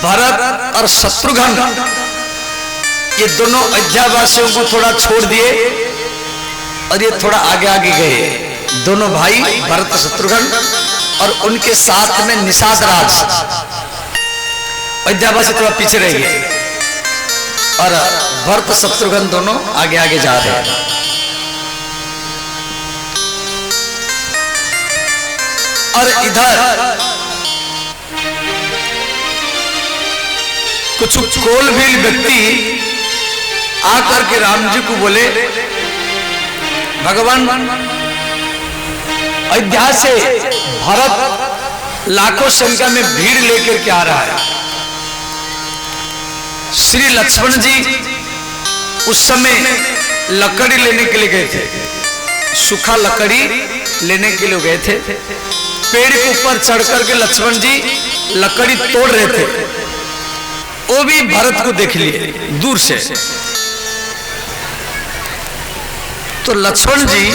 भरत और शत्रुघ्न ये दोनों अयोध्यावासियों को थोड़ा छोड़ दिए और ये थोड़ा आगे आगे गए। दोनों भाई भरत शत्रुघ्न और उनके साथ में निषाद राज अयोध्यावासी थोड़ा पीछे रह गए और भरत शत्रुघ्न दोनों आगे आगे जा रहे हैं। और इधर कुछ कोलभील व्यक्ति आकर के राम जी को बोले, भगवान अयोध्या से भरत लाखों संख्या में भीड़ लेकर के आ रहा है। श्री लक्ष्मण जी उस समय लकड़ी लेने के लिए गए थे, सूखा लकड़ी लेने के लिए गए थे। पेड़ के ऊपर चढ़ करके लक्ष्मण जी लकड़ी तोड़ रहे थे, वो भी भरत को देख लिए दूर से। तो लक्ष्मण जी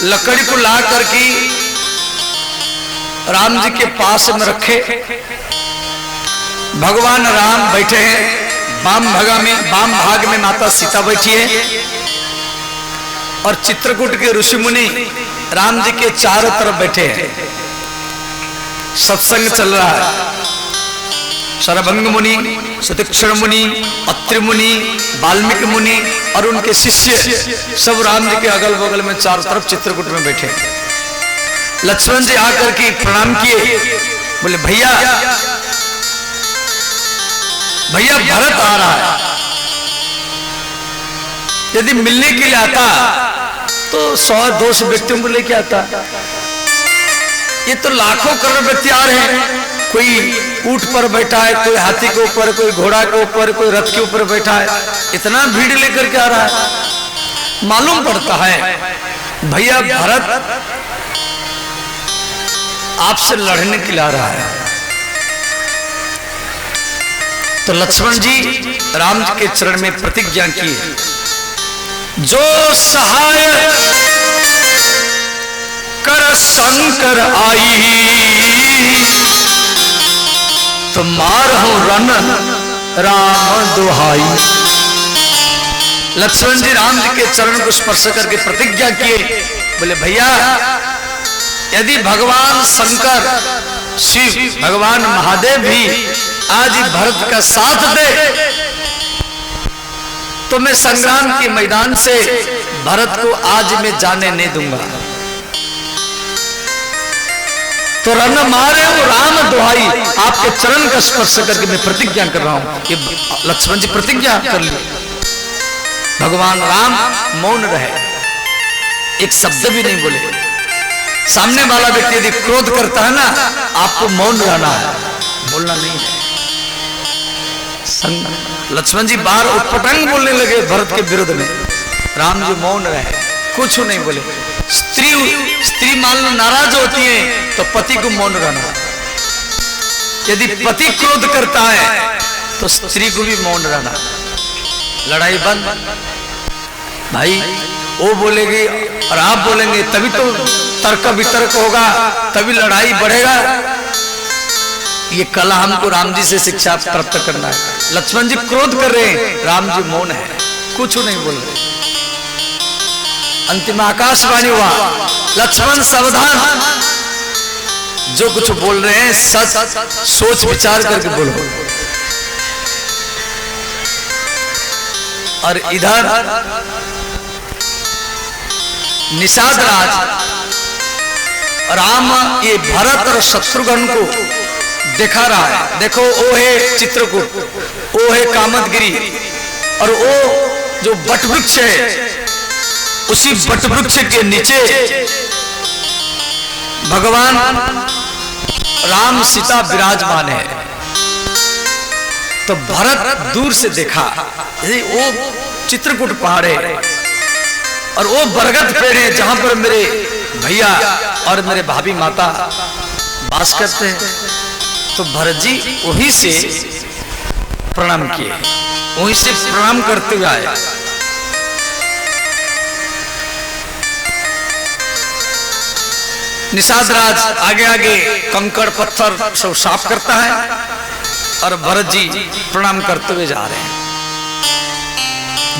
लकड़ी को ला करके राम जी के पास में रखे। भगवान राम बैठे हैं, वाम भाग में माता सीता बैठी है और चित्रकूट के ऋषि मुनि राम जी के चारों तरफ बैठे हैं। सत्संग चल रहा है। शरभंग मुनि, सुतीक्षण मुनि, अत्रि मुनि, वाल्मीकि मुनि और उनके शिष्य सब राम जी के अगल बगल में चारों तरफ चित्रकूट में बैठे। लक्ष्मण जी आकर के प्रणाम किए, बोले भैया भैया भरत आ रहा है, यदि मिलने के लिए आता तो 100-200 व्यक्तियों को लेके आता। ये तो लाखों करोड़ व्यक्ति आ रहे हैं, कोई ऊंट पर बैठा है, कोई हाथी के ऊपर, कोई घोड़ा के ऊपर, कोई रथ के ऊपर बैठा है, इतना भीड़ लेकर के आ रहा है। मालूम पड़ता है भैया भरत आपसे लड़ने के लिए आ रहा है। तो लक्ष्मण जी राम जी के चरण में प्रतिज्ञा की, जो सहाय कर शंकर आई, तो मारहु रन राम दुहाई। लक्ष्मण जी राम जी के चरण को स्पर्श करके प्रतिज्ञा किए, बोले भैया यदि भगवान शंकर शिव भगवान महादेव भी आज भरत का साथ दे तो मैं संग्राम के मैदान से भरत को आज मैं जाने नहीं दूंगा। तो रन मारे राम दुहाई, आपके चरण का स्पर्श करके मैं प्रतिज्ञा कर रहा हूं। ये लक्ष्मण जी प्रतिज्ञा कर ली। भगवान राम मौन रहे, एक शब्द भी नहीं बोले। सामने वाला व्यक्ति यदि क्रोध करता है ना, आपको मौन रहना है, बोलना नहीं है। लक्ष्मण जी बार उटपटांग बोलने लगे भरत के विरुद्ध में, राम जी मौन रहे, कुछ नहीं बोले। स्त्री मान लो नाराज होती है तो पति को मौन रहना, यदि पति क्रोध करता है तो स्त्री को भी मौन रहना। लड़ाई बंद। भाई वो बोलेगी और आप बोलेंगे तभी तो तर्क वितर्क होगा, तभी लड़ाई बढ़ेगा। ये कला हमको राम जी से शिक्षा प्राप्त करना है। लक्ष्मण जी क्रोध कर रहे हैं, राम जी मौन है, कुछ नहीं बोल रहे। अंतिम आकाशवाणी हुआ, लक्ष्मण सावधान, जो कुछ बोल रहे हैं सच सोच विचार करके बोलो। और इधर निषाद राज राम ये भरत और शत्रुघ्न को दिखा रहा है। देखो वो है चित्रकूट, वो है कामदगिरी, और वो जो बट वृक्ष है उसी बट वृक्ष के नीचे भगवान राम सीता विराजमान है। तो भरत दूर से देखा, वो चित्रकूट पहाड़ है और वो बरगद पेड़ है जहां पर मेरे भैया और मेरे भाभी माता वास करते हैं। तो भरत जी वहीं से प्रणाम किए, वहीं से प्रणाम करते हुए आए। निषाद राज आगे आगे कंकड़ पत्थर सब साफ करता है और भरत जी प्रणाम करते हुए जा रहे हैं।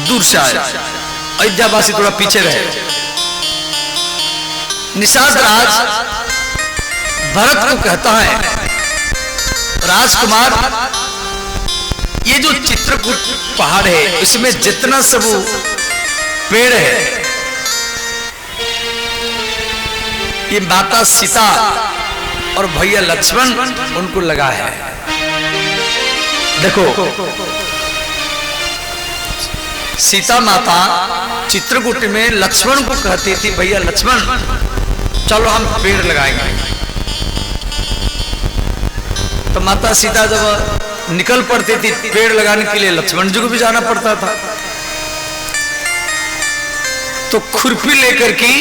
दूर से आए, अयोध्यावासी थोड़ा पीछे रहे। निषाद राज भरत को कहता है, राजकुमार, ये जो चित्रकूट पहाड़ है इसमें जितना सब पेड़ है ये माता सीता और भैया लक्ष्मण उनको लगा है। देखो, सीता माता चित्रकूट में लक्ष्मण को कहती थी, भैया लक्ष्मण चलो हम पेड़ लगाएंगे। तो माता सीता जब निकल पड़ती थी पेड़ लगाने के लिए, लक्ष्मण जी को भी जाना पड़ता था। तो खुरपी लेकर की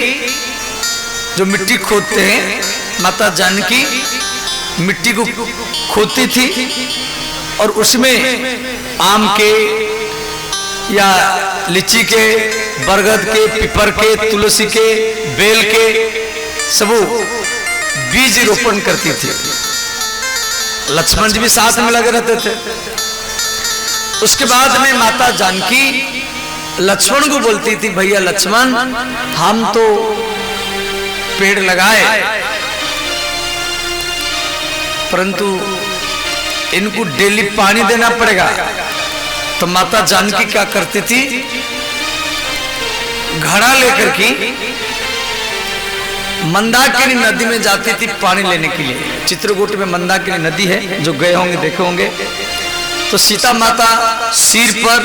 जो मिट्टी खोदते हैं, माता जानकी मिट्टी को खोदती थी और उसमें आम के या लीची के, बरगद के, पीपर के, तुलसी के, बेल के सब बीज रोपण करती थी। लक्ष्मण जी भी साथ में लगे रहते थे। उसके बाद में माता जानकी लक्ष्मण को बोलती थी, भैया लक्ष्मण हम तो पेड़ लगाए परंतु इनको डेली पानी देना पड़ेगा। तो माता जानकी क्या करती थी, घड़ा लेकर की मंदाकिनी नदी में जाती थी पानी लेने के लिए। चित्रकूट में मंदाकिनी नदी है, जो गए होंगे देखे होंगे। तो सीता माता सिर पर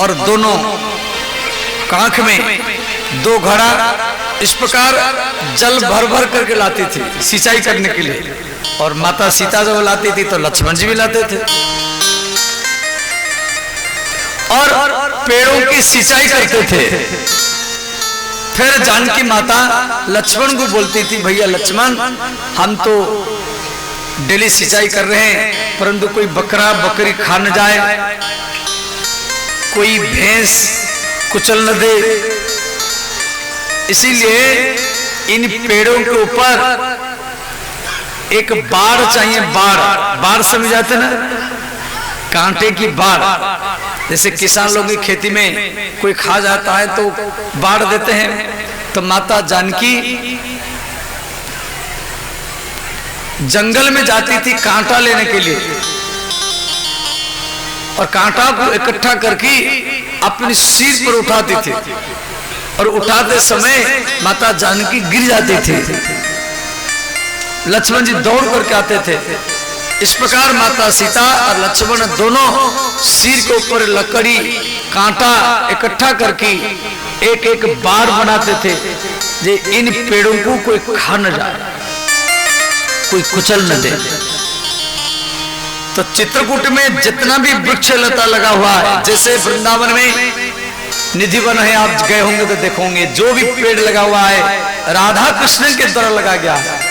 और दोनों कांख में 2 घड़ा इस प्रकार जल भर भर करके लाती थी सिंचाई करने के लिए। और माता सीता जब लाती थी तो लक्ष्मण जी भी लाते थे और पेड़ों की सिंचाई करते थे। फिर जानकी माता लक्ष्मण को बोलती थी, भैया लक्ष्मण हम तो डेली सिंचाई कर रहे हैं परंतु कोई बकरा बकरी खा न जाए, कोई भैंस कुचल न दे, इसीलिए इन पेड़ों के ऊपर एक बाड़ चाहिए। बाड़ समझ जाते ना, कांटे की बाड़। जैसे किसान लोग की खेती में कोई खा जाता है तो बाड़ देते हैं। तो माता जानकी जंगल में जाती थी कांटा लेने के लिए और कांटा को इकट्ठा करके अपने सिर पर उठाती थी और उठाते समय माता जानकी गिर जाती थी। लक्ष्मण जी दौड़ करके आते थे। इस प्रकार माता सीता और लक्ष्मण दोनों सिर के ऊपर लकड़ी कांटा इकट्ठा करके एक एक बाड़ बनाते थे जे इन पेड़ों को कोई खा न जाए, कोई कुचल न दे। तो चित्रकूट में जितना भी वृक्ष लता लगा हुआ है, जैसे वृंदावन में निधि वन है, आप गए होंगे तो देखोगे जो भी पेड़ लगा हुआ है राधा कृष्ण के द्वारा लगा गया है,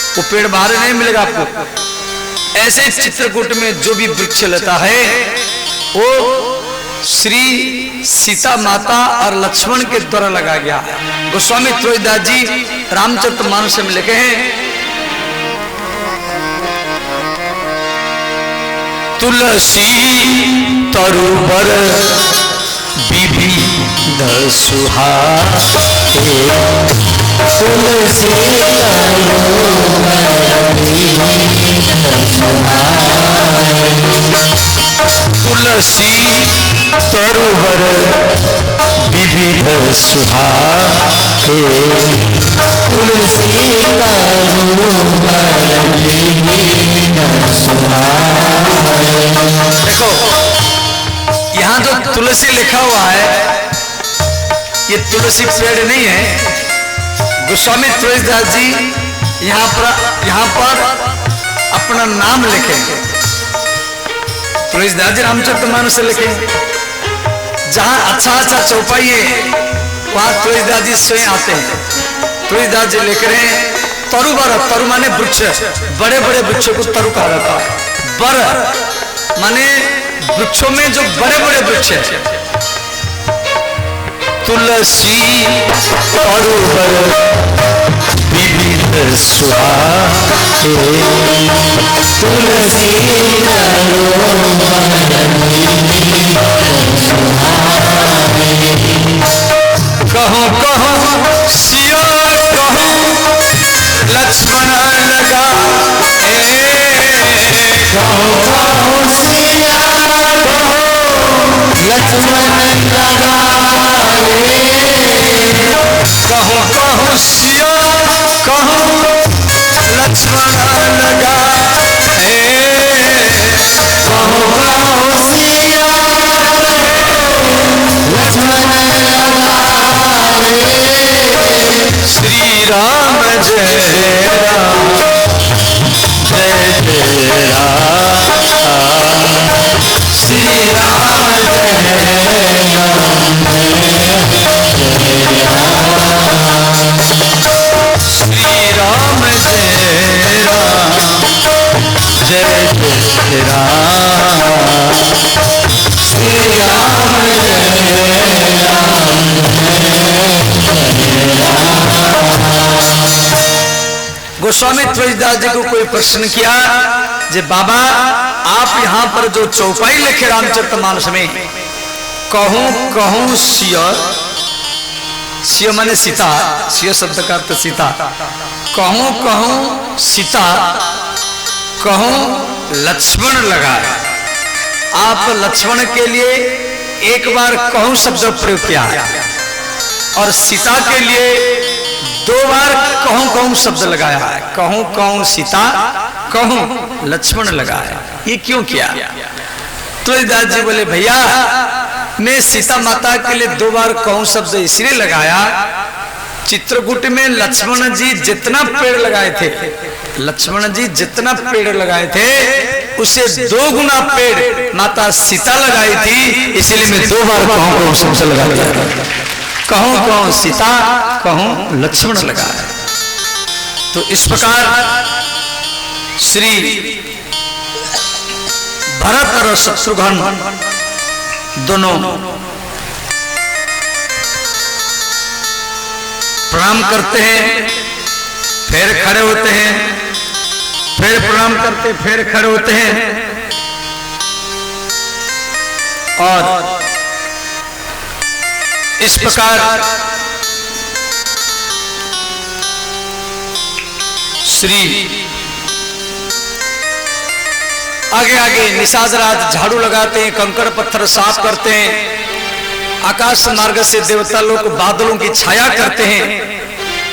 वो पेड़ बाहर नहीं मिलेगा आपको। ऐसे चित्रकूट में जो भी वृक्ष लता है वो श्री सीता माता और लक्ष्मण के द्वारा लगा गया है। गोस्वामी तुलसीदास जी रामचरितमानस में लिखे हैं, तुलसी तरुवर विविध सुहाए, तुलसी तुलसी तरुवर विविध सुहाए, तुलसी देखो यहाँ जो तुलसी लिखा हुआ है ये तुलसी पेड़ नहीं है। गोस्वामी तुलसीदास जी यहाँ पर अपना नाम लिखे। तुलसीदास जी रामचरितमानस से लिखे। जहाँ अच्छा अच्छा चौपाई है वहां तुलसीदास जी स्वयं आते हैं। तुलसीदास जी लिख रहे हैं, तरु बर, तरु माने वृक्ष, बड़े बड़े वृक्षों को तरु कहा जाता है। बर माने वृक्षों में जो बड़े बड़े वृक्ष है। तुलसी तरुवर सुहाए तुलसी कहो कहो सिया कहो लक्ष्मण लगा कहो कहो सिया कहो लक्ष्मण लगा कहो कहो सिया कहो लक्ष्मण लगा कहो कहो सिया लक्ष्मण लगा श्री राम जय राम जय जय राम श्री राम जय राम श्री राम जय राम जय जय राम श्री राम जय राम गोस्वामी तुलसीदास जी को कोई प्रश्न किया जे बाबा आप यहाँ पर जो चौपाई लिखे रामचरितमानस में कहूं कहूं सिय सिय माने सीता सिय शब्द का अर्थ सीता कहूं कहूं सीता कहूं लक्ष्मण लगा आप लक्ष्मण के लिए एक बार कहूं शब्द प्रयोग किया और सीता के लिए दो बार कहूं कहूं शब्द लगाया है कहूं कहूं सीता कहूं लक्ष्मण लगाया ये क्यों किया तुलसीदास जी बोले भैया मैं सीता माता के लिए दो बार कहूं शब्द इसलिए लगाया चित्रकूट में लक्ष्मण जी जितना पेड़ लगाए थे लक्ष्मण जी जितना पेड़ लगाए थे उसे 2 गुना पेड़ माता सीता लगाई थी इसलिए मैं 2 बार कहूं कहूं शब्द लगा दिया कहूं कहूं सीता कहूं लक्ष्मण लगाया तो इस प्रकार श्री भरत और शत्रुघ्न दोनों प्रणाम करते हैं फिर खड़े होते हैं फिर प्रणाम करते फिर खड़े होते हैं और इस प्रकार श्री आगे आगे निषाद राज झाड़ू लगाते हैं कंकड़ पत्थर साफ करते हैं आकाश मार्ग से देवता लोग बादलों की छाया करते हैं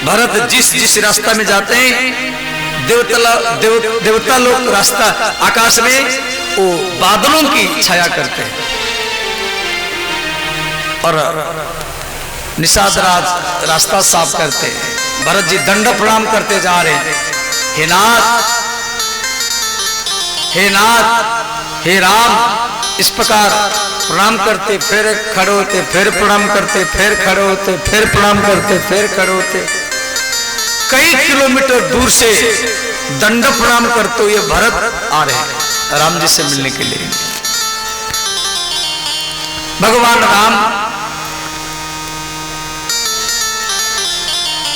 भरत जिस जिस रास्ता में जाते हैं देवता लोग रास्ता आकाश में वो बादलों की छाया करते हैं और निषाद राज रास्ता साफ करते हैं भरत जी दंड प्रणाम करते जा रहे हैं हे नाथ हे राम इस प्रकार प्रणाम करते फिर खड़े होते फिर प्रणाम करते फिर खड़े होते फिर प्रणाम करते फिर खड़े होते कई किलोमीटर दूर से दंड प्रणाम करते हुए भरत आ रहे हैं राम जी से मिलने के लिए भगवान राम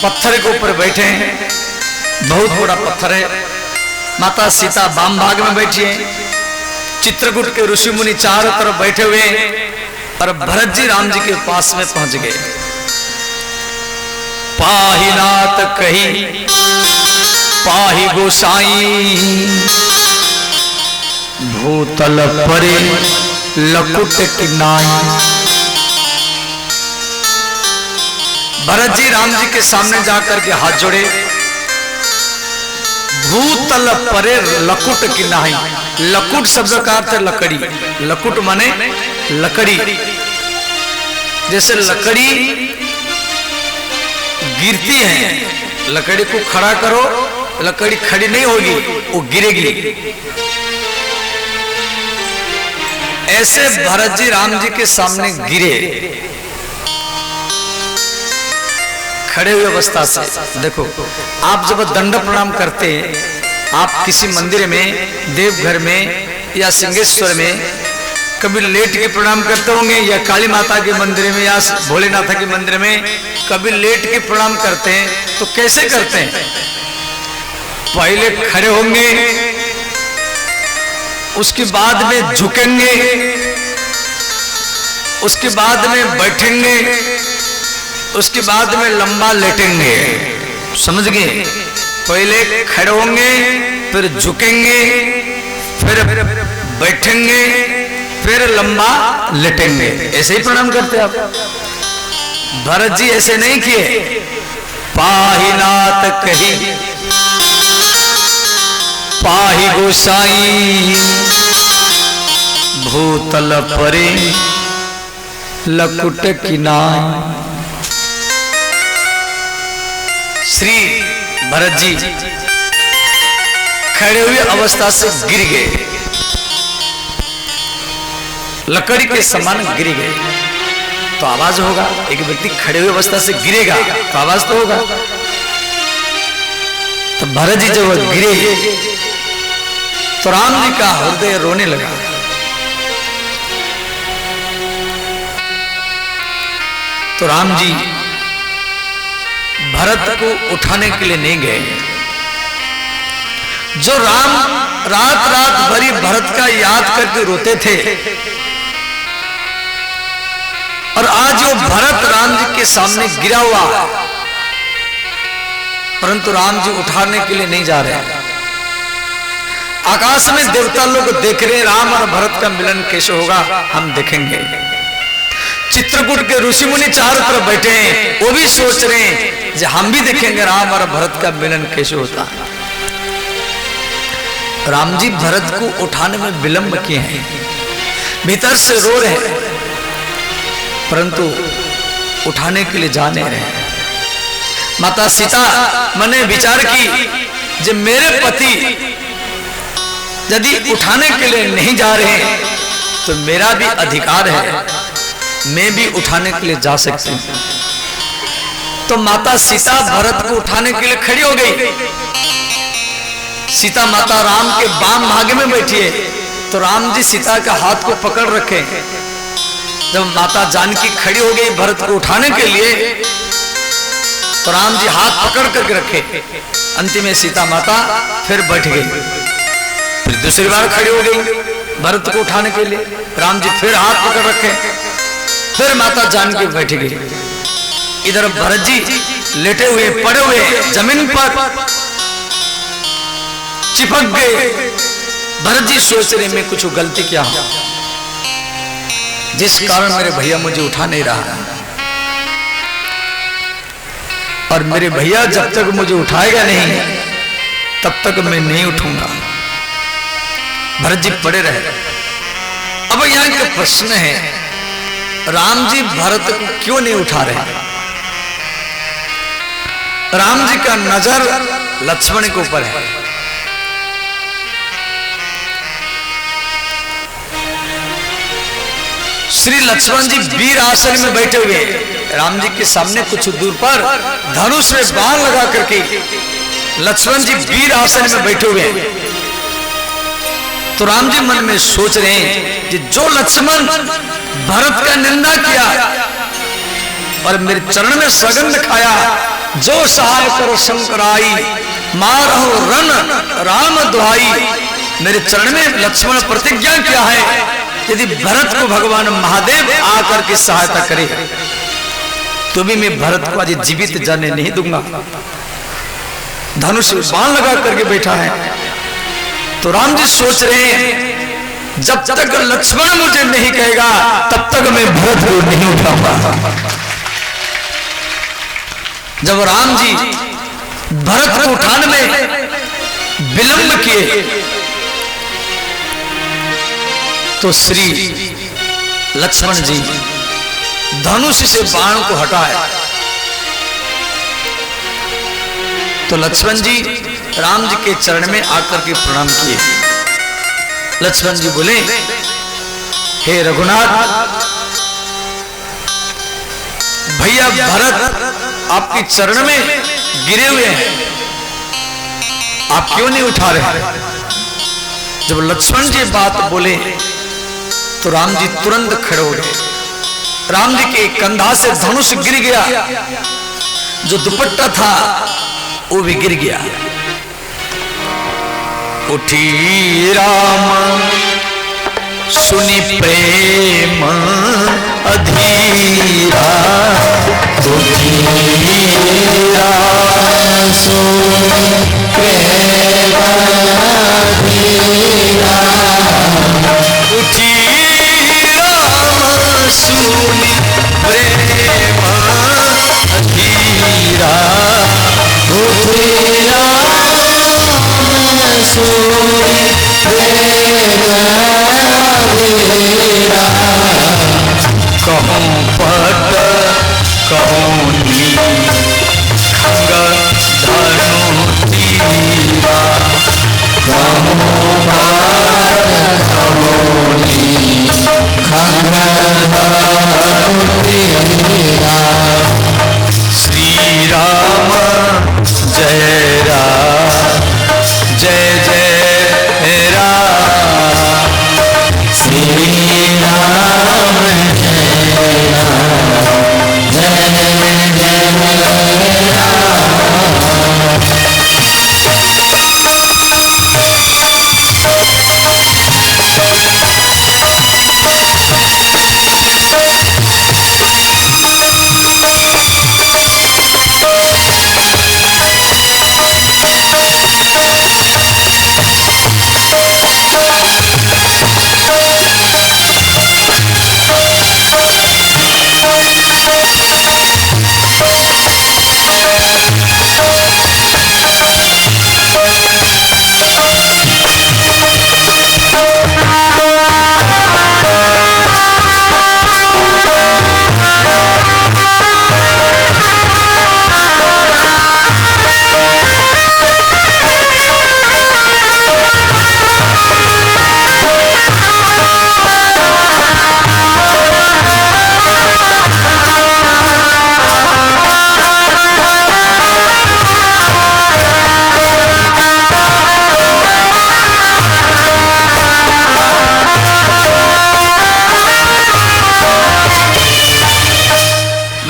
पत्थर के ऊपर बैठे हैं बहुत बड़ा पत्थर है माता सीता वाम भाग में बैठी है चित्रकूट के ऋषि मुनि चारों तरफ बैठे हुए हैं और भरत जी राम जी के पास में पहुंच गए पाहि नाथ कही पाहि गोसाई भूतल परे लकुट किनाई भरत जी राम जी के सामने जाकर के हाथ जोड़े भूतल परे लकुट किनाई लकुट शब्द का अर्थ लकड़ी लकुट माने लकड़ी जैसे लकड़ी गिरती है लकड़ी को खड़ा करो लकड़ी खड़ी नहीं होगी वो गिरेगी ऐसे भरत जी राम जी के सामने गिरे खड़े हुए अवस्था से देखो आप जब दंड प्रणाम करते हैं आप किसी मंदिर में देवघर में या सिंहेश्वर में कभी लेट के प्रणाम करते होंगे या काली माता के मंदिर में या भोलेनाथ के मंदिर में कभी लेट के प्रणाम करते हैं तो कैसे करते हैं पहले खड़े होंगे, उसके बाद में झुकेंगे, उसके बाद में बैठेंगे, उसके बाद में लंबा लेटेंगे। समझ गए? पहले खड़े होंगे, फिर झुकेंगे, फिर बैठेंगे, फिर लंबा लेटेंगे। ऐसे ही प्रणाम करते आप। भरत जी ऐसे नहीं किए। पाही नाथ कही पाही गोसाई, भूतल परे लकुट किनाय। श्री भरत जी खड़े हुए अवस्था से गिर गए, लकड़ी के समान गिर गए। तो आवाज होगा, एक व्यक्ति खड़े हुए अवस्था से गिरेगा तो आवाज तो होगा। तो भरत जी जब गिरे तो राम जी का हृदय रोने लगा। तो राम जी भरत को उठाने के लिए नहीं गए। जो राम रात रात भरी भरत का याद करके रोते थे, और आज वो भरत राम जी के सामने गिरा हुआ, परंतु राम जी उठाने के लिए नहीं जा रहे। आकाश में देवता लोग देख रहे, राम और भरत का मिलन कैसे होगा, हम देखेंगे। चित्रकूट के ऋषि मुनि चारों तरफ बैठे हैं, वो भी सोच रहे हैं कि हम भी देखेंगे राम और भरत का मिलन कैसे होता है। राम जी भरत को उठाने में विलंब किए हैं, भीतर से रो रहे हैं, परंतु उठाने के लिए जा नहीं रहे। माता सीता मैंने विचार की, जब मेरे पति यदि उठाने के लिए नहीं जा रहे तो मेरा भी अधिकार है, मैं भी उठाने के लिए जा सकती हूं। तो माता सीता भरत को उठाने के लिए खड़ी हो गई। सीता माता राम के बाम भाग में बैठी है, तो राम जी सीता का हाथ को पकड़ रखे। जब माता जानकी खड़ी हो गई भरत को उठाने के लिए, तो राम जी हाथ पकड़ करके रखे। अंतिम में सीता माता फिर बैठ गई, फिर दूसरी बार खड़ी हो गई भरत को उठाने के लिए। राम जी फिर हाथ पकड़ रखे, फिर माता जानकी बैठ गई। इधर भरत जी लेटे हुए पड़े हुए जमीन पर चिपक गए। भरत जी सोच रहे मैं कुछ गलती क्या हूं, जिस कारण मेरे भैया मुझे उठा नहीं रहा, और मेरे भैया जब तक मुझे उठाएगा नहीं तब तक मैं नहीं उठूंगा। भरत जी पड़े रहे। अब यहां का प्रश्न है, राम जी भरत को क्यों नहीं उठा रहे? राम जी का नजर लक्ष्मण के ऊपर है। श्री लक्ष्मण जी वीर आसन में बैठे हुए, राम जी के सामने कुछ दूर पर धनुष में बाण लगा करके लक्ष्मण जी वीर आसन में बैठे हुए। तो राम जी मन में सोच रहे हैं कि जो लक्ष्मण भरत का निंदा किया और मेरे चरण में सगंध खाया, जो सहाय करो शंकराई, मारहो रन राम दुहाई। मेरे चरण में लक्ष्मण प्रतिज्ञा किया है, यदि भरत को भगवान महादेव आकर के सहायता करे तो भी मैं भरत को आज जीवित जाने नहीं दूंगा। धनुष बाण लगा करके बैठा है। तो राम जी सोच रहे हैं, जब तक लक्ष्मण मुझे नहीं कहेगा तब तक मैं भरत को नहीं उठाऊंगा। जब राम जी भरत को उठाने में विलंब किए, तो श्री लक्ष्मण जी धनुष से बाण को हटाए। तो लक्ष्मण जी राम जी के चरण में आकर के प्रणाम किए। लक्ष्मण जी बोले, हे रघुनाथ, भैया भरत आपके चरण में गिरे हुए हैं, आप क्यों नहीं उठा रहे? जब लक्ष्मण जी बात बोले तो राम जी तुरंत खड़े हो गए। राम जी के कंधा से धनुष गिर गया, जो दुपट्टा था वो भी गिर गया। उठी राम सुनि प्रेम अधीरा, उठी राम सुनि प्रेम अधीरा, उठी राम सुनि प्रेम अधीरा, उठी राम सुनि प्रेम अधीरा, कहूँ पट कहूँ नी खंग धनु तीरा, कहूँ पट कहूँ नी खंग धनु तीरा, श्री राम जय राम जय जय राम, श्री राम जय राम जय जय राम।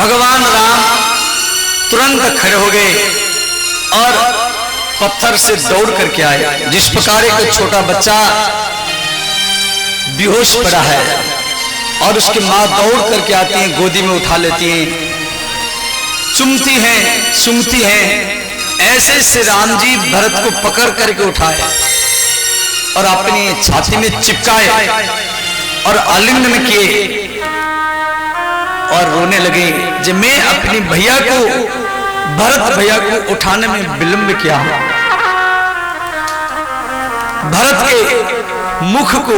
भगवान राम तुरंत खड़े हो गए और पत्थर से दौड़ करके आए। जिस प्रकार एक छोटा बच्चा बेहोश पड़ा है और उसकी माँ दौड़ करके आती है, गोदी में उठा लेती है, चुमती हैं, सूंघती हैं, ऐसे से राम जी भरत को पकड़ करके उठाए और अपनी छाती में चिपकाए और आलिंगन किए और रोने लगे कि मैं अपनी भैया को, भरत भैया को उठाने में विलंब किया। भरत के मुख को,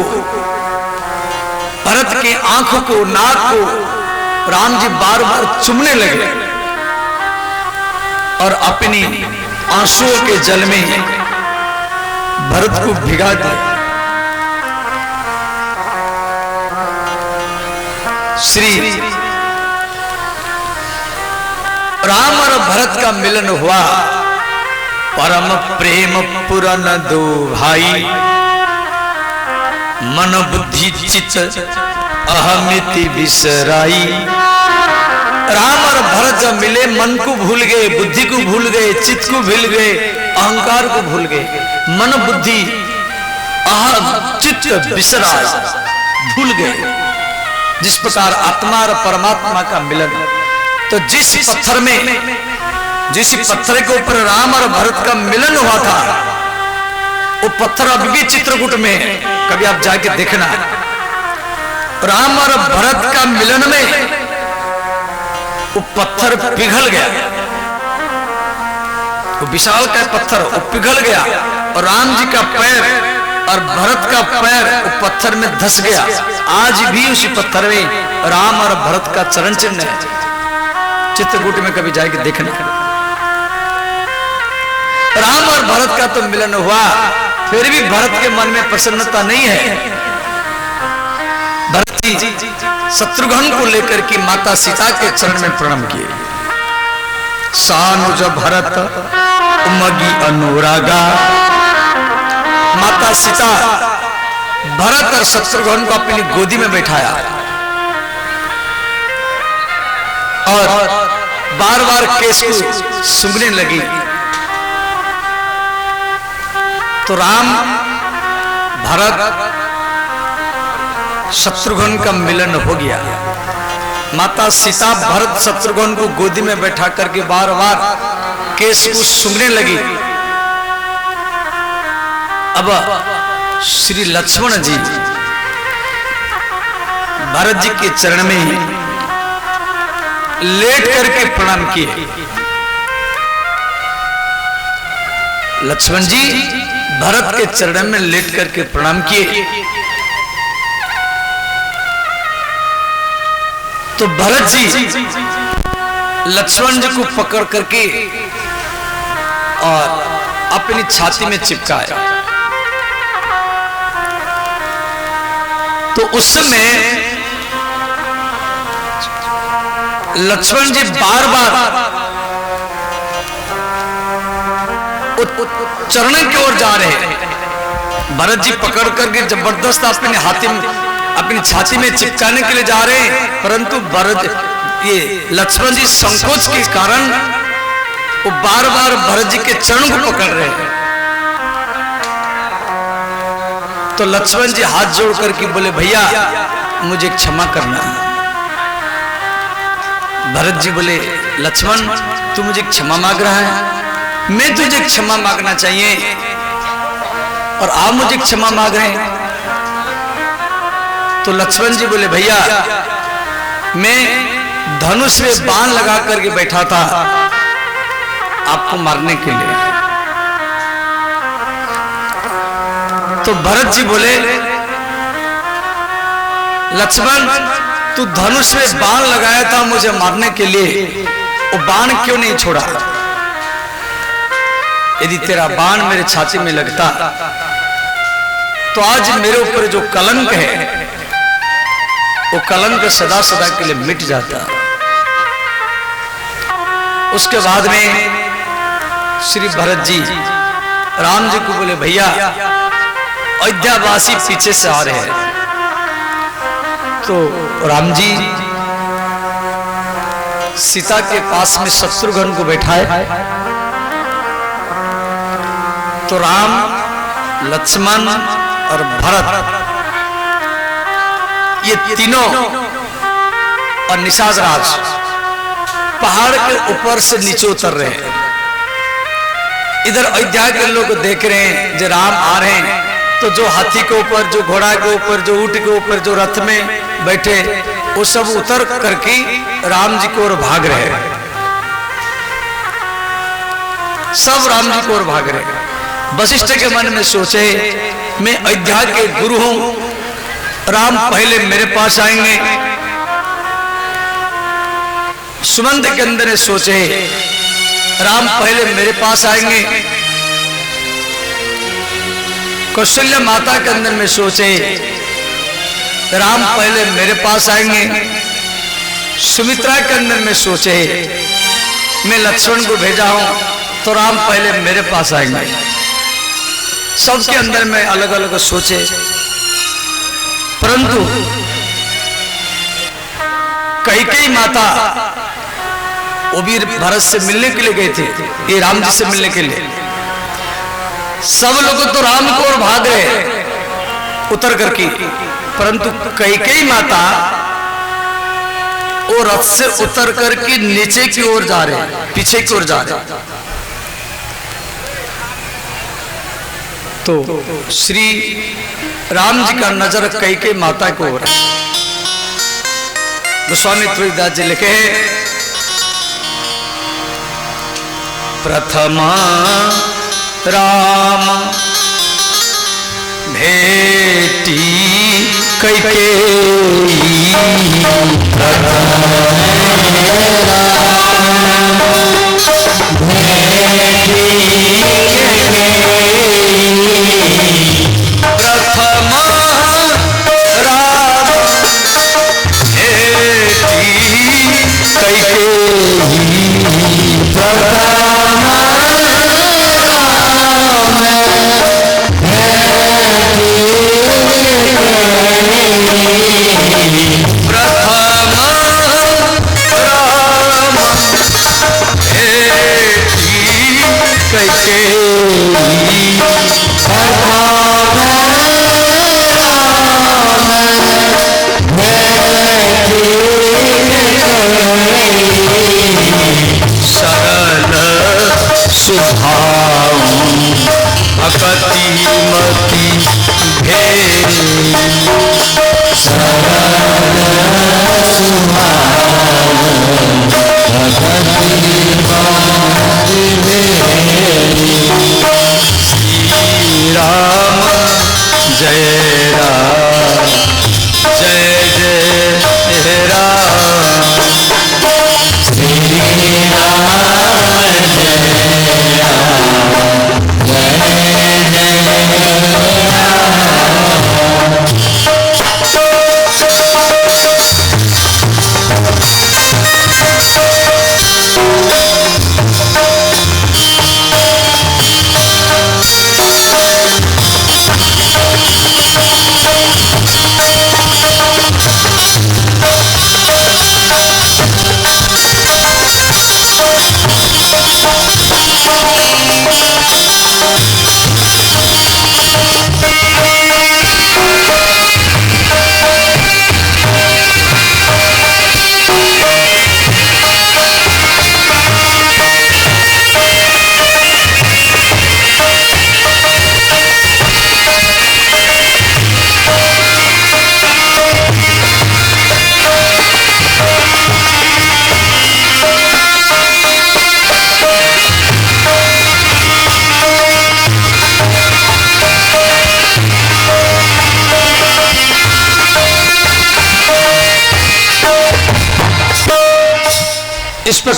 भरत के आंखों को, नाक को राम जी बार बार चूमने लगे और अपनी आंसुओं के जल में भरत को भिगा दिया। श्री राम और भरत का मिलन हुआ, परम प्रेम पुरन दो भाई, मन बुद्धि चित अहमिति बिसराई। राम और भरत जब मिले मन को भूल गए, बुद्धि को भूल गए, चित्त को भूल गए, अहंकार को भूल गए। मन बुद्धि अहम चित्त बिसरा भूल गए। जिस प्रकार आत्मा और परमात्मा का मिलन, तो जिस पत्थर के ऊपर राम और भरत का मिलन हुआ था, वो पत्थर अभी भी चित्रकूट में, कभी आप जाके देखना। राम और भरत का मिलन में वो पत्थर पिघल गया, वो विशाल का पत्थर वो पिघल गया और राम जी का पैर और भरत का पैर वो पत्थर में धस गया। आज भी उसी पत्थर में राम और भरत का चरण चिन्ह है। चित्रकूट में कभी जाके देखना। राम और भरत का तो मिलन हुआ, फिर भी भरत के मन में प्रसन्नता नहीं है। भरत जी शत्रुघ्न को लेकर के माता सीता के चरण में प्रणाम किए। सानुज भरत उमगी अनुरागा। माता सीता भरत और शत्रुघ्न को अपनी गोदी में बैठाया और बार बार केस को सूंघने लगी। तो राम भरत शत्रुघ्न का मिलन हो गया। माता सीता भरत शत्रुघ्न को गोदी में बैठा करके बार बार केस को सूंघने लगी। अब श्री लक्ष्मण जी भरत जी के चरण में लेट करके प्रणाम किए। लक्ष्मण जी भरत के चरण में लेट करके प्रणाम किए। तो भरत जी लक्ष्मण जी को पकड़ करके और अपनी छाती में चिपकाया। तो उस समय लक्ष्मण जी बार बार चरण की ओर जा रहे हैं। भरत जी पकड़ करके जबरदस्त अपने हाथी में अपनी छाती में चिपकाने के लिए जा रहे हैं, परंतु ये लक्ष्मण जी संकोच के कारण वो बार बार भरत जी के चरण को पकड़ रहे हैं। तो लक्ष्मण जी हाथ जोड़ करके बोले, भैया मुझे क्षमा करना। भरत जी बोले, लक्ष्मण तू मुझे क्षमा मांग रहा है, मैं तुझे क्षमा मांगना चाहिए और आप मुझे क्षमा मांग रहे हैं। तो लक्ष्मण जी बोले, भैया मैं धनुष में बाण लगा करके बैठा था आपको मारने के लिए। तो भरत जी बोले, लक्ष्मण तू धनुष में बाण लगाया था मुझे मारने के लिए, वो बाण क्यों नहीं छोड़ा? यदि तेरा बाण मेरे छाती में लगता तो आज मेरे ऊपर जो कलंक है वो कलंक सदा सदा के लिए मिट जाता। उसके बाद में श्री भरत जी राम जी को बोले, भैया अयोध्यावासी पीछे से आ रहे हैं। तो राम जी सीता के पास में शत्रुघ्न को बैठाए। तो राम, लक्ष्मण और भरत ये तीनों और निषाद राज पहाड़ के ऊपर से नीचे उतर रहे हैं। इधर अयोध्या के लोग देख रहे हैं जो राम आ रहे हैं, तो जो हाथी के ऊपर, जो घोड़ा के ऊपर, जो ऊंट के ऊपर, जो रथ में बैठे, वो सब उतर करके राम जी को ओर भाग रहे हैं। सब राम जी को ओर भाग रहे हैं। वशिष्ठ के मन में सोचे, मैं अयोध्या के गुरु हूं, राम पहले मेरे पास आएंगे। सुमंत के अंदर ने सोचे, राम पहले मेरे पास आएंगे। कौशल्य माता के अंदर में सोचे, राम पहले मेरे पास आएंगे। सुमित्रा के अंदर में सोचे, मैं लक्ष्मण को भेजा हूं तो राम पहले मेरे पास आएंगे। सबके अंदर में अलग अलग सोचे, परंतु कैकेयी माता वो भी भरत से मिलने के लिए गए थे, ये राम जी से मिलने के लिए। सब लोग तो राम को ओर भाग रहे उतर करके, परंतु कैकेयी माता वो रथ से उतर करके नीचे की ओर जा रहे, पीछे की ओर जा रहे। तो श्री राम जी का नजर कैकेयी माता की ओर है। गोस्वामी तुलसीदास जी लिखे हैं, प्रथमा राम भेटी कैकेयी, प्रथमा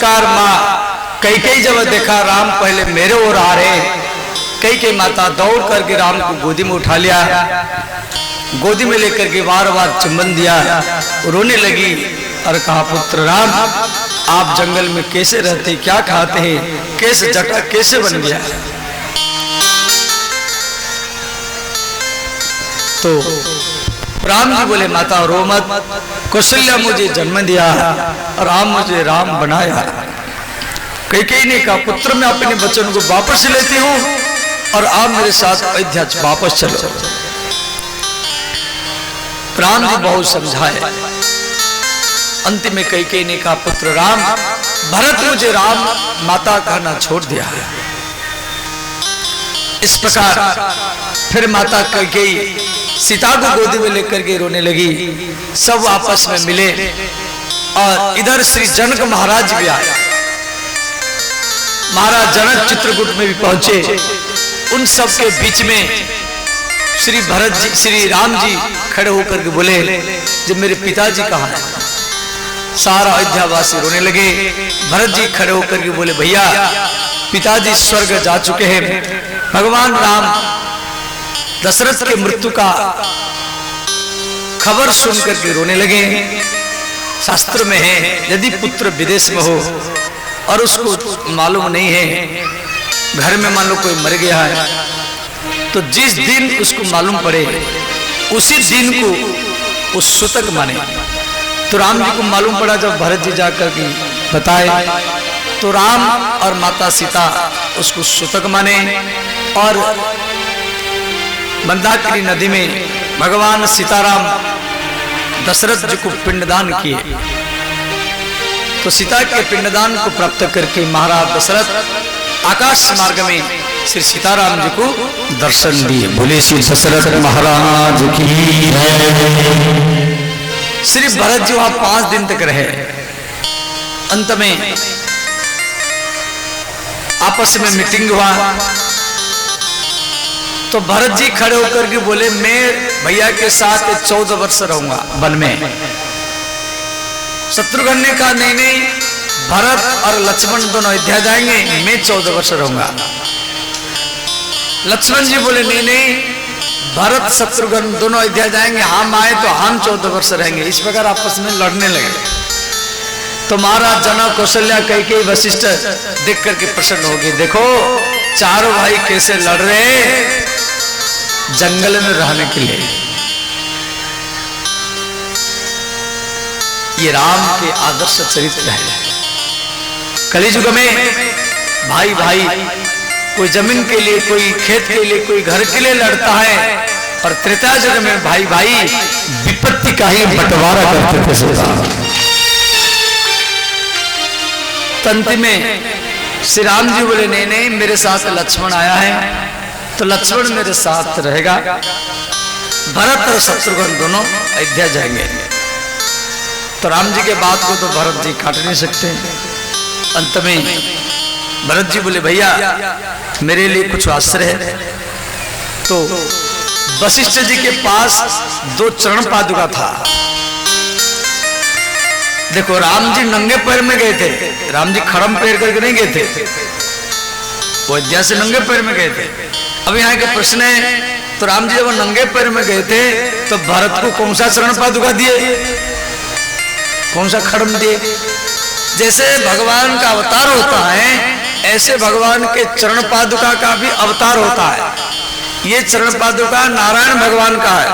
प्रकार माँ कई जब देखा राम पहले मेरे ओर आ रहे, कई माता दौड़ करके राम को गोदी में उठा लिया, गोदी में लेकर के बार बार चुंबन दिया, रोने लगी और कहा पुत्र राम आप जंगल में कैसे रहते, क्या खाते हैं, कैसे जटा कैसे बन गया। तो राम जी बोले माता रो मत, कौशल्या मुझे जन्म दिया और राम मुझे राम बनाया। कई ने कहा पुत्र मैं अपने बच्चों को वापस लेती हूँ और आप मेरे साथ अयोध्या वापस चलो। राम जी बहुत समझाए, अंत में कई ने कहा पुत्र राम भरत मुझे राम माता कहना छोड़ दिया है। इस प्रकार फिर माता कई सीता को गोदी में लेकर के रोने लगी, सब आपस में मिले और इधर श्री जनक महाराज भी आए। महाराज जनक चित्रकूट में भी पहुंचे, उन सब के बीच में श्री भरत जी श्री राम जी खड़े होकर के बोले जब मेरे पिताजी कहाँ हैं। सारा अयोध्यावासी रोने लगे। भरत जी खड़े होकर के बोले भैया पिताजी स्वर्ग जा चुके हैं। भगवान राम दशरथ के मृत्यु का खबर सुनकर के रोने लगे। शास्त्र में है यदि पुत्र विदेश में हो और उसको मालूम नहीं है, घर में मान लो कोई मर गया है, तो जिस दिन उसको मालूम पड़े उसी दिन को उस सूतक माने। तो राम जी को मालूम पड़ा जब भरत जी जाकर के बताए, तो राम और माता सीता उसको सूतक माने और मंदाकिनी नदी में भगवान सीताराम दशरथ जी को पिंडदान किए। तो सीता के पिंडदान को प्राप्त करके महाराज दशरथ आकाश मार्ग में श्री सीताराम जी को दर्शन दिए। बोले श्री दशरथ महाराज की जय। श्री भरत जी वहां 5 दिन तक रहे। अंत में आपस में मीटिंग हुआ, तो भरत जी खड़े होकर के बोले मैं भैया के साथ 14 वर्ष रहूंगा वन में। शत्रुघ्न ने कहा नहीं भरत और लक्ष्मण दोनों अयोध्या जाएंगे, मैं 14 वर्ष रहूंगा। लक्ष्मण जी बोले नहीं भरत शत्रुघ्न दोनों अयोध्या जाएंगे, हम आए तो हम 14 वर्ष रहेंगे। इस प्रकार आपस में लड़ने लगे। तो महाराज जनक कौशल्या कई वशिष्ठ देख करके प्रसन्न हो गए। देखो चारों भाई कैसे लड़ रहे जंगल में रहने के लिए। ये राम के आदर्श चरित्र है। कलियुग में भाई भाई कोई जमीन के लिए, कोई खेत के लिए, कोई घर के लिए लड़ता है, और त्रेता युग में भाई भाई विपत्ति का ही बंटवारा करते थे। तंत में श्री राम जी बोले नहीं मेरे साथ लक्ष्मण आया है तो लक्ष्मण मेरे साथ रहेगा। भरत और शत्रुघ्न दोनों अयोध्या जाएंगे। तो राम जी के बात को तो भरत जी काट नहीं सकते। अंत में भरत जी बोले भैया मेरे लिए कुछ आश्रय है। तो वशिष्ठ जी के पास 2 चरण पादुका था। देखो राम जी नंगे पैर में गए थे, राम जी खड़म पैर करके नहीं गए थे, वो अयोध्या से नंगे पैर में गए थे। अब यहाँ के प्रश्न है, तो राम जी जब नंगे पैर में गए थे तो भरत को कौन सा चरण पादुका दिए, कौन सा खड़म दिए? जैसे भगवान का अवतार होता है ऐसे भगवान के चरण पादुका का भी अवतार होता है। ये चरण पादुका नारायण भगवान का है।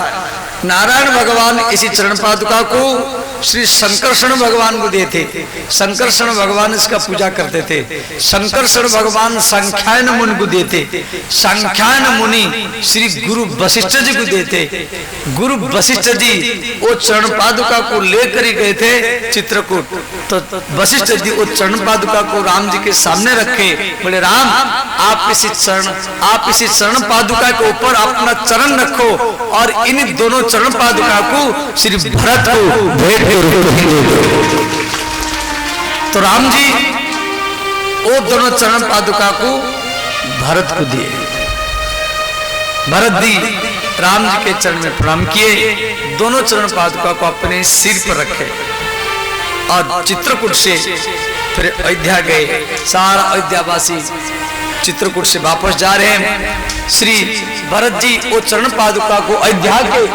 नारायण भगवान इसी चरण पादुका को श्री शंकरषण भगवान को दिए थे। शंकरषण भगवान इसका पूजा करते थे। शंकरषण भगवान संख्यायन मुनि को दिए थे। संख्यायन मुनि श्री गुरु वशिष्ठ जी को दिए थे। गुरु वशिष्ठ जी वो चरण पादुका को लेकर ही गए थे चित्रकूट। तो वशिष्ठ जी वो चरण पादुका को राम जी के सामने रखे, बोले राम आप इसी चरण पादुका के ऊपर अपना चरण रखो और इन दोनों चरण पादुका को श्री भरत को भेंट तो राम जी वो दोनों चरण पादुका को भरत को दिए। भरत जी राम जी के चरण में प्रणाम किए, दोनों चरण पादुका को अपने सिर पर रखे और चित्रकूट से फिर अयोध्या गए। सारा अयोध्यावासी चित्रकूट से वापस जा रहे हैं। श्री भरत जी वो चरण पादुका को अयोध्या के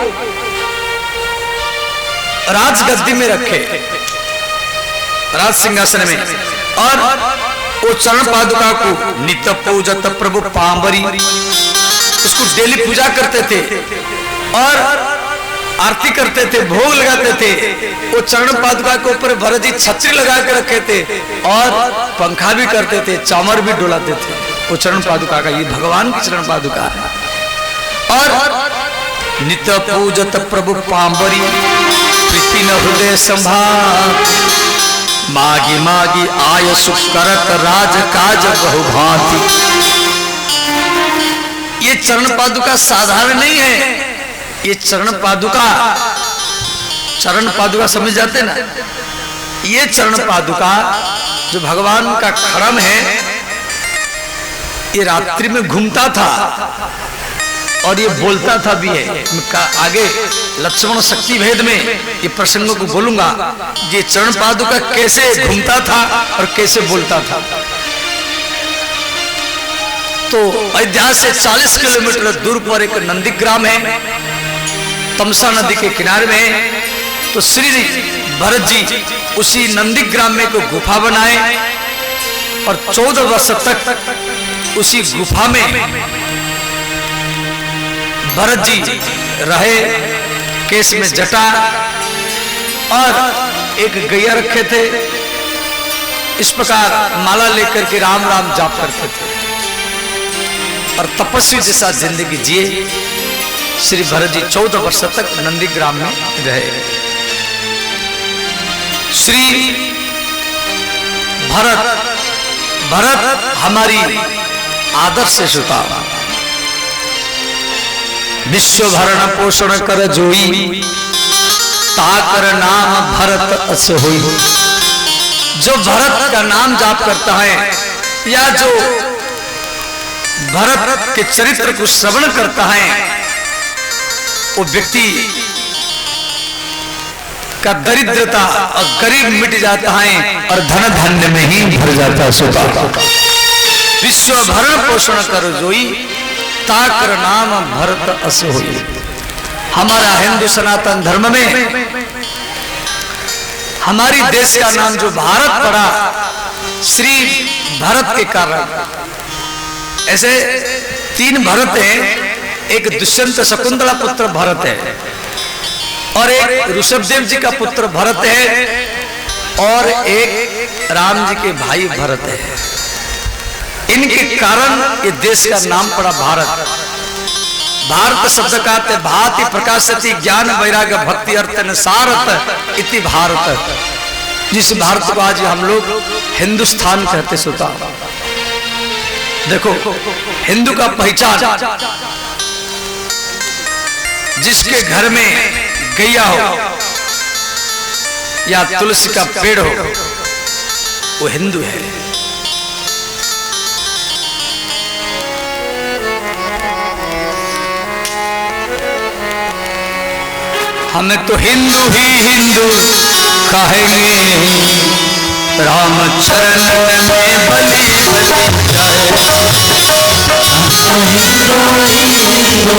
राजगद्दी में रखे, राज सिंहासन में, और वो चरण पादुका को नित्य पूजत प्रभु पांबरी, उसको डेली पूजा करते थे और आरती करते थे, भोग लगाते थे। वो चरण पादुका के ऊपर भरत जी छतरी लगा के रखे थे और पंखा भी करते थे, चामर भी डुलाते थे। वो चरण पादुका का, ये भगवान की चरण पादुका है। और नित्य पूजत प्रभु पांबरी, प्रीति न हृदय संभार, मागी मागी आय सुख करत राज काज बहु भांति। ये चरण पादुका साधारण नहीं है। ये चरण पादुका समझ जाते ना, ये चरण पादुका जो भगवान का खड़म है, ये रात्रि में घूमता था और ये बोलता था भी है। आगे लक्ष्मण शक्ति भेद में ये प्रसंगों को बोलूंगा, ये चरण पादुका कैसे घूमता था और कैसे बोलता था। तो अयोध्या से 40 किलोमीटर दूर पर एक नंदीग्राम है, तमसा नदी के किनारे में। तो श्री भरत जी उसी नंदीग्राम में को गुफा बनाए और 14 वर्ष तक उसी गुफा में भरत जी रहे। केस में जटा और एक गैया रखे थे। इस प्रकार माला लेकर के राम राम जाप करते थे और तपस्वी जैसा जिंदगी जिए। श्री भरत जी 14 वर्ष तक नंदीग्राम में रहे। श्री भरत हमारी आदर्श सुता, विश्व भरण पोषण कर जोई, ताकर नाम भरत अस होई। जो भरत का नाम जाप करता है या जो भरत के चरित्र को श्रवण करता है, वो व्यक्ति का दरिद्रता और गरीब मिट जाता है और धन धन्य में ही भर जाता है। विश्व भरण पोषण कर जोई, ताकर नाम भरत अस होई। हमारा हिंदू सनातन धर्म में हमारी देश का नाम जो भारत पड़ा, श्री भरत के कारण। ऐसे 3 भरत हैं, एक दुष्यंत शकुंतला पुत्र भरत है और एक ऋषभदेव जी का पुत्र भरत है और एक राम जी के भाई भरत है। इनके कारण ये देश का नाम पड़ा भारत। भारत शब्द का अर्थ भाति प्रकाशति ज्ञान वैराग्य भक्ति अर्थ सारत इति भारत। जिस भारत को आज हम लोग हिंदुस्तान कहते सुता। देखो हिंदू का पहचान, जिसके घर में गैया हो या तुलसी का पेड़ हो, वो हिंदू है। हमें तो हिंदू ही हिंदू कहेंगे, राम चरण में बलि जाए। हिंदू हिंदू